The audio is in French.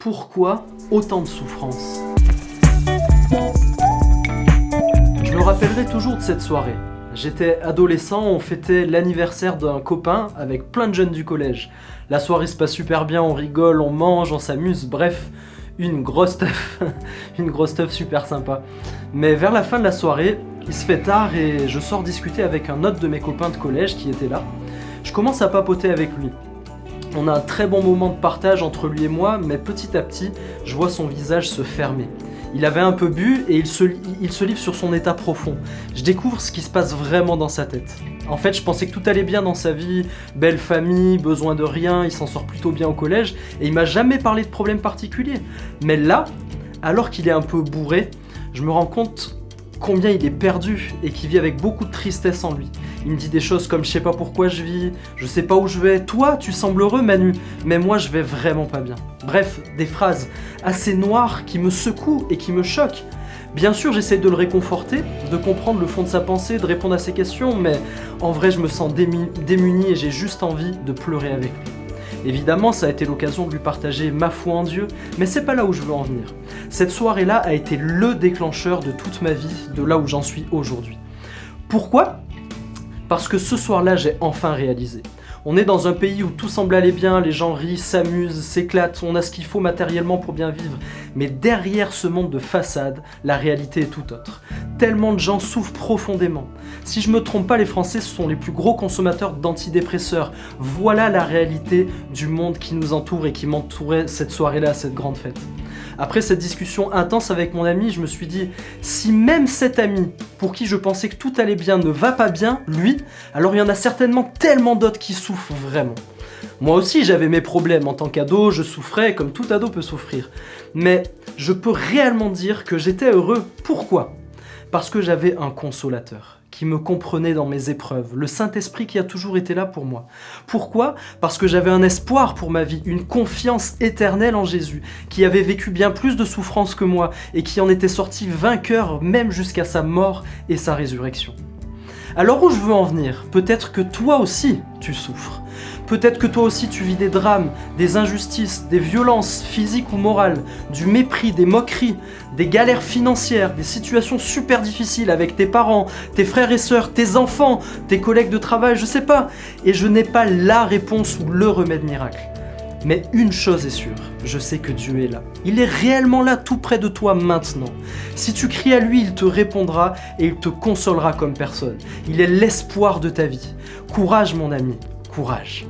Pourquoi autant de souffrance? Je me rappellerai toujours de cette soirée. J'étais adolescent, on fêtait l'anniversaire d'un copain avec plein de jeunes du collège. La soirée se passe super bien, on rigole, on mange, on s'amuse, bref, une grosse teuf. Une grosse teuf super sympa. Mais vers la fin de la soirée, il se fait tard et je sors discuter avec un autre de mes copains de collège qui était là. Je commence à papoter avec lui. On a un très bon moment de partage entre lui et moi, mais petit à petit, je vois son visage se fermer. Il avait un peu bu et il se livre sur son état profond. Je découvre ce qui se passe vraiment dans sa tête. En fait, je pensais que tout allait bien dans sa vie, belle famille, besoin de rien, il s'en sort plutôt bien au collège, et il m'a jamais parlé de problèmes particuliers. Mais là, alors qu'il est un peu bourré, je me rends compte combien il est perdu et qu'il vit avec beaucoup de tristesse en lui. Il me dit des choses comme « je sais pas pourquoi je vis, je sais pas où je vais, toi tu sembles heureux Manu, mais moi je vais vraiment pas bien ». Bref, des phrases assez noires qui me secouent et qui me choquent. Bien sûr, j'essaie de le réconforter, de comprendre le fond de sa pensée, de répondre à ses questions, mais en vrai je me sens démuni et j'ai juste envie de pleurer avec lui. Évidemment, ça a été l'occasion de lui partager ma foi en Dieu, mais c'est pas là où je veux en venir. Cette soirée-là a été le déclencheur de toute ma vie, de là où j'en suis aujourd'hui. Pourquoi ? Parce que ce soir-là, j'ai enfin réalisé. On est dans un pays où tout semble aller bien, les gens rient, s'amusent, s'éclatent, on a ce qu'il faut matériellement pour bien vivre. Mais derrière ce monde de façade, la réalité est tout autre. Tellement de gens souffrent profondément. Si je me trompe pas, les Français sont les plus gros consommateurs d'antidépresseurs. Voilà la réalité du monde qui nous entoure et qui m'entourait cette soirée-là, cette grande fête. Après cette discussion intense avec mon ami, je me suis dit, si même cet ami, pour qui je pensais que tout allait bien, ne va pas bien, lui, alors il y en a certainement tellement d'autres qui souffrent vraiment. Moi aussi j'avais mes problèmes, en tant qu'ado, je souffrais comme tout ado peut souffrir. Mais je peux réellement dire que j'étais heureux. Pourquoi ? Parce que j'avais un consolateur qui me comprenait dans mes épreuves, le Saint-Esprit qui a toujours été là pour moi. Pourquoi ? Parce que j'avais un espoir pour ma vie, une confiance éternelle en Jésus, qui avait vécu bien plus de souffrances que moi et qui en était sorti vainqueur même jusqu'à sa mort et sa résurrection. Alors où je veux en venir ? Peut-être que toi aussi tu souffres. Peut-être que toi aussi tu vis des drames, des injustices, des violences physiques ou morales, du mépris, des moqueries, des galères financières, des situations super difficiles avec tes parents, tes frères et sœurs, tes enfants, tes collègues de travail, je sais pas. Et je n'ai pas la réponse ou le remède miracle. Mais une chose est sûre, je sais que Dieu est là. Il est réellement là tout près de toi maintenant. Si tu cries à lui, il te répondra et il te consolera comme personne. Il est l'espoir de ta vie. Courage mon ami, courage.